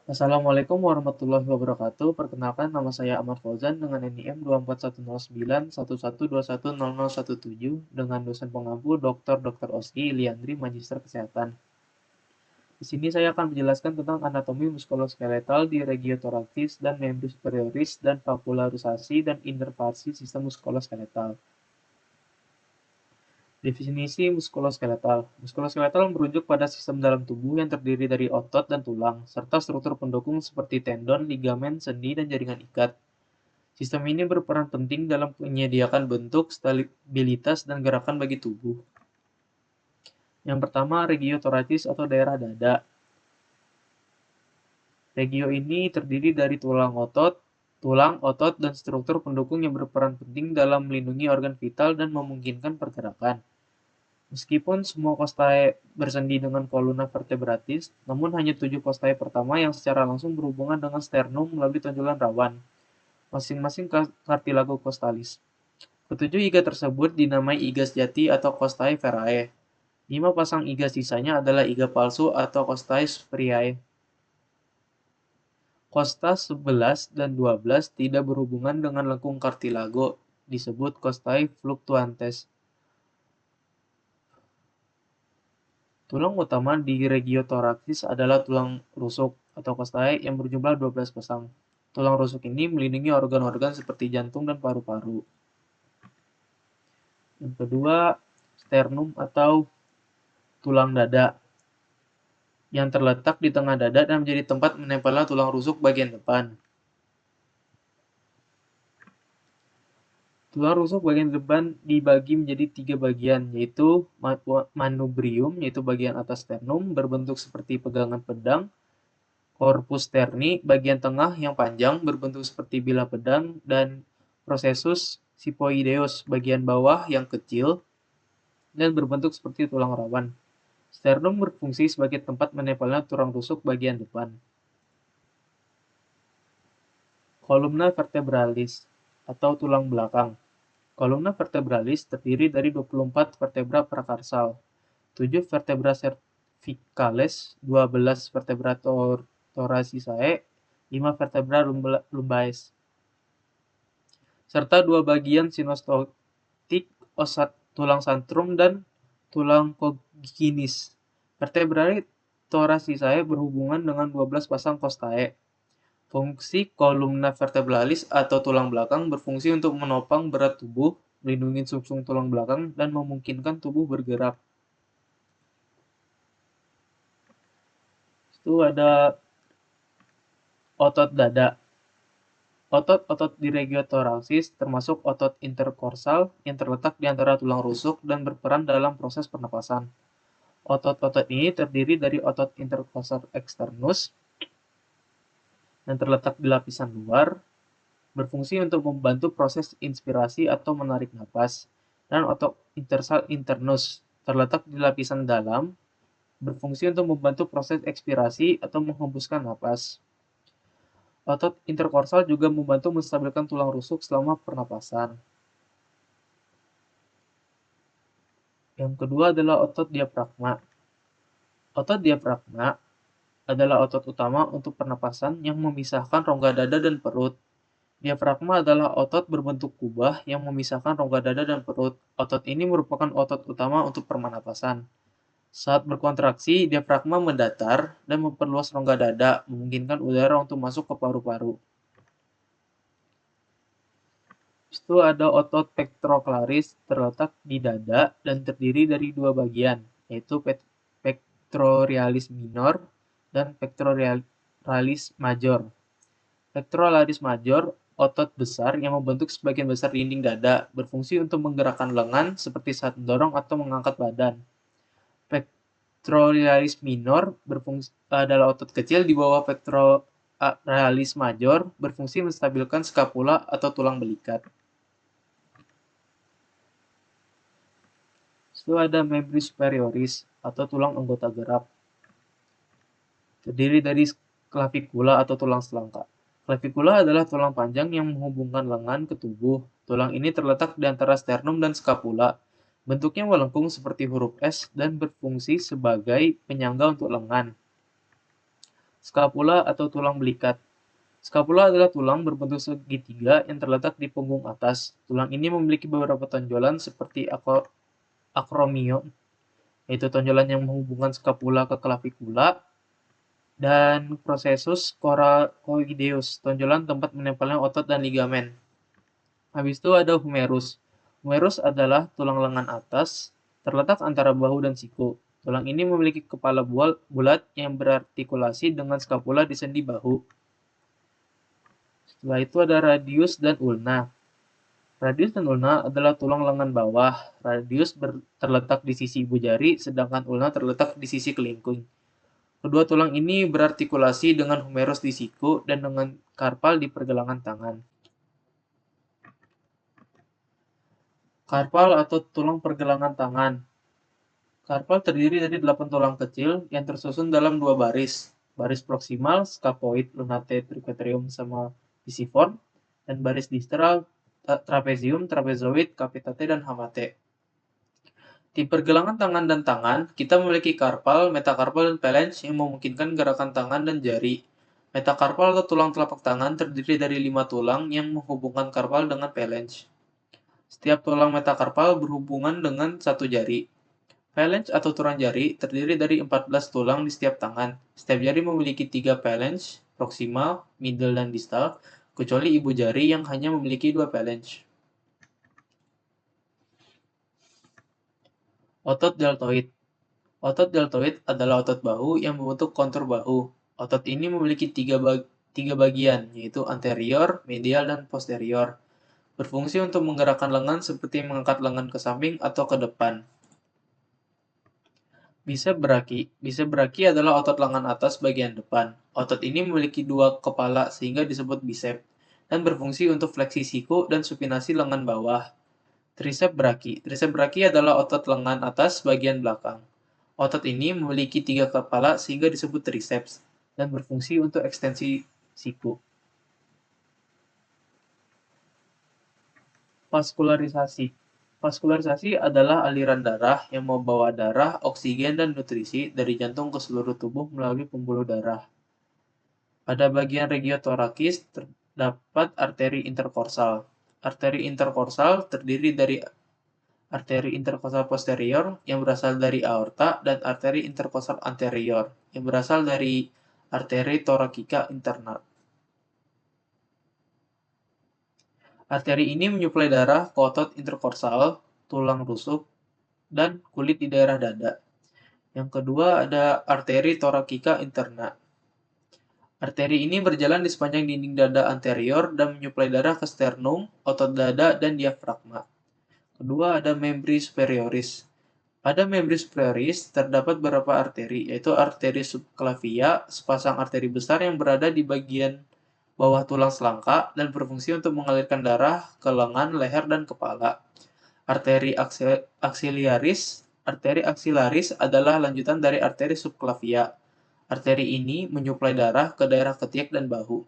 Assalamualaikum warahmatullahi wabarakatuh. Perkenalkan, nama saya Ahmad Fauzan dengan NIM 2410911210017 dengan dosen pengampu Dr. Oski Liandri, Magister Kesehatan. Di sini saya akan menjelaskan tentang anatomi muskuloskeletal di regiotorakis dan membran superioris dan vascularisasi dan inervasi sistem muskuloskeletal. Definisi muskuloskeletal. Muskuloskeletal merujuk pada sistem dalam tubuh yang terdiri dari otot dan tulang, serta struktur pendukung seperti tendon, ligamen, sendi, dan jaringan ikat. Sistem ini berperan penting dalam menyediakan bentuk, stabilitas, dan gerakan bagi tubuh. Yang pertama, regiotorakis atau daerah dada. Regio ini terdiri dari tulang, otot, dan struktur pendukung yang berperan penting dalam melindungi organ vital dan memungkinkan pergerakan. Meskipun semua kostae bersendi dengan columna vertebratis, namun hanya 7 kostae pertama yang secara langsung berhubungan dengan sternum melalui tonjolan rawan, masing-masing cartilago costalis. Ketujuh iga tersebut dinamai iga sejati atau costae verae. 5 pasang iga sisanya adalah iga palsu atau costae spuriae. Kosta 11 dan 12 tidak berhubungan dengan lengkung cartilago, disebut costae fluctuantes. Tulang utama di regiotorakis adalah tulang rusuk atau costae yang berjumlah 12 pasang. Tulang rusuk ini melindungi organ-organ seperti jantung dan paru-paru. Yang kedua, sternum atau tulang dada yang terletak di tengah dada dan menjadi tempat menempelnya tulang rusuk bagian depan. Tulang rusuk bagian depan dibagi menjadi 3 bagian, yaitu manubrium, yaitu bagian atas sternum, berbentuk seperti pegangan pedang, corpus sterni, bagian tengah yang panjang, berbentuk seperti bilah pedang, dan processus siphoideus, bagian bawah yang kecil, dan berbentuk seperti tulang rawan. Sternum berfungsi sebagai tempat menempelnya tulang rusuk bagian depan. Kolumna vertebralis atau tulang belakang. Kolumna vertebralis terdiri dari 24 vertebra prakarsal, 7 vertebra cervicales, 12 vertebra thoracicae, 5 vertebra lumbaes, serta 2 bagian sinostotic, tulang santrum, dan tulang coccygenis. Vertebrae thoracicae berhubungan dengan 12 pasang costae. Fungsi kolumna vertebralis atau tulang belakang berfungsi untuk menopang berat tubuh, melindungi sumsum tulang belakang, dan memungkinkan tubuh bergerak. Itu ada otot dada. Otot-otot di regiotorakis termasuk otot interkorsal yang terletak di antara tulang rusuk dan berperan dalam proses pernapasan. Otot-otot ini terdiri dari otot interkorsal externus yang terletak di lapisan luar, berfungsi untuk membantu proses inspirasi atau menarik napas, dan otot intersal internus terletak di lapisan dalam, berfungsi untuk membantu proses ekspirasi atau menghembuskan napas. Otot interkorsal juga membantu menstabilkan tulang rusuk selama pernapasan. Yang kedua adalah otot diafragma. Otot diafragma adalah otot utama untuk pernapasan yang memisahkan rongga dada dan perut. Diafragma adalah otot berbentuk kubah yang memisahkan rongga dada dan perut. Otot ini merupakan otot utama untuk pernapasan. Saat berkontraksi, diafragma mendatar dan memperluas rongga dada, memungkinkan udara untuk masuk ke paru-paru. Itu ada otot pectoralis terletak di dada dan terdiri dari 2 bagian, yaitu pectoralis minor dan pectoralis major. Pectoralis major, otot besar yang membentuk sebagian besar dinding dada, berfungsi untuk menggerakkan lengan seperti saat mendorong atau mengangkat badan. Pectoralis minor adalah otot kecil di bawah pectoralis major, berfungsi menstabilkan skapula atau tulang belikat. Itu ada membran superioris atau tulang anggota gerak. Terdiri dari clavikula atau tulang selangka. Clavikula adalah tulang panjang yang menghubungkan lengan ke tubuh. Tulang ini terletak di antara sternum dan skapula. Bentuknya melengkung seperti huruf S dan berfungsi sebagai penyangga untuk lengan. Skapula atau tulang belikat. Skapula adalah tulang berbentuk segitiga yang terletak di punggung atas. Tulang ini memiliki beberapa tonjolan seperti akromion, yaitu tonjolan yang menghubungkan skapula ke klavikula, dan processus coracoideus, tonjolan tempat menempelnya otot dan ligamen. Habis itu ada humerus. Humerus adalah tulang lengan atas, terletak antara bahu dan siku. Tulang ini memiliki kepala bulat yang berartikulasi dengan skapula di sendi bahu. Setelah itu ada radius dan ulna. Radius dan ulna adalah tulang lengan bawah. Radius terletak di sisi ibu jari, sedangkan ulna terletak di sisi kelingking. Kedua tulang ini berartikulasi dengan humerus di siku dan dengan karpal di pergelangan tangan. Karpal atau tulang pergelangan tangan. Karpal terdiri dari 8 tulang kecil yang tersusun dalam dua baris. Baris proksimal, scapoid, lunate, triquetrium, sama pisiform, dan baris distal, trapezium, trapezoid, capitate, dan hamate. Di pergelangan tangan dan tangan, kita memiliki karpal, metakarpal, dan phalanx yang memungkinkan gerakan tangan dan jari. Metakarpal atau tulang telapak tangan terdiri dari 5 tulang yang menghubungkan karpal dengan phalanx. Setiap tulang metakarpal berhubungan dengan satu jari. Phalanx atau tulang jari terdiri dari 14 tulang di setiap tangan. Setiap jari memiliki 3 phalanx, proksimal, middle, dan distal, kecuali ibu jari yang hanya memiliki 2 phalanx. Otot deltoid. Otot deltoid adalah otot bahu yang membentuk kontur bahu. Otot ini memiliki tiga bagian, yaitu anterior, medial, dan posterior. Berfungsi untuk menggerakkan lengan seperti mengangkat lengan ke samping atau ke depan. Bicep brachii adalah otot lengan atas bagian depan. Otot ini memiliki dua kepala sehingga disebut bicep, dan berfungsi untuk fleksi siku dan supinasi lengan bawah. Tricep brachii adalah otot lengan atas bagian belakang. Otot ini memiliki 3 kepala sehingga disebut triceps, dan berfungsi untuk ekstensi siku. Vaskularisasi. Vaskularisasi adalah aliran darah yang membawa darah, oksigen, dan nutrisi dari jantung ke seluruh tubuh melalui pembuluh darah. Pada bagian regiotorakis terdapat arteri interkorsal. Arteri interkorsal terdiri dari arteri interkorsal posterior yang berasal dari aorta dan arteri interkorsal anterior yang berasal dari arteri torakika interna. Arteri ini menyuplai darah ke otot interkorsal, tulang rusuk, dan kulit di daerah dada. Yang kedua ada arteri torakika interna. Arteri ini berjalan di sepanjang dinding dada anterior dan menyuplai darah ke sternum, otot dada, dan diafragma. Kedua ada membri superioris. Pada membri superioris terdapat beberapa arteri, yaitu arteri subclavia, sepasang arteri besar yang berada di bagian bawah tulang selangka dan berfungsi untuk mengalirkan darah ke lengan, leher, dan kepala. Arteri axillaris. Arteri axillaris adalah lanjutan dari arteri subclavia. Arteri ini menyuplai darah ke daerah ketiak dan bahu.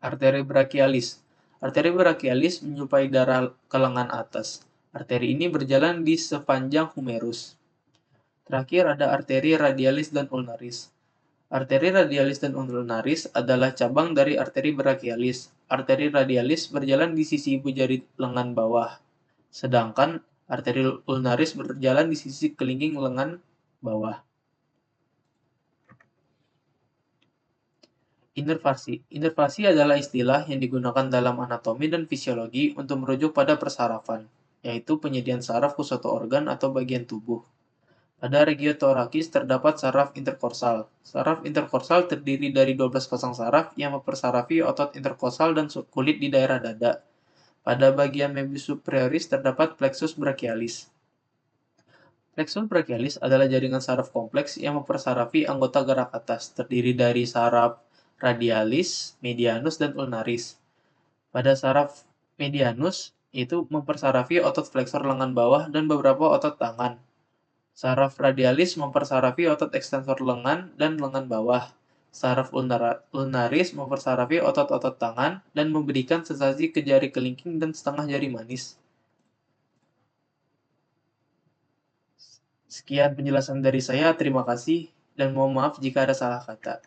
Arteri brachialis. Arteri brachialis menyuplai darah ke lengan atas. Arteri ini berjalan di sepanjang humerus. Terakhir ada arteri radialis dan ulnaris. Arteri radialis dan ulnaris adalah cabang dari arteri brachialis. Arteri radialis berjalan di sisi ibu jari lengan bawah, sedangkan arteri ulnaris berjalan di sisi kelingking lengan bawah. Inervasi. Inervasi adalah istilah yang digunakan dalam anatomi dan fisiologi untuk merujuk pada persarafan, yaitu penyediaan saraf ke suatu organ atau bagian tubuh. Pada regiotorakis terdapat saraf interkorsal. Saraf interkorsal terdiri dari 12 pasang saraf yang mempersarafi otot interkorsal dan kulit di daerah dada. Pada bagian membus superioris terdapat plexus brachialis. Plexus brachialis adalah jaringan saraf kompleks yang mempersarafi anggota gerak atas, terdiri dari saraf radialis, medianus, dan ulnaris. Pada saraf medianus, itu mempersarafi otot fleksor lengan bawah dan beberapa otot tangan. Saraf radialis mempersarafi otot ekstensor lengan dan lengan bawah. Saraf ulnaris mempersarafi otot-otot tangan dan memberikan sensasi ke jari kelingking dan setengah jari manis. Sekian penjelasan dari saya, terima kasih, dan mohon maaf jika ada salah kata.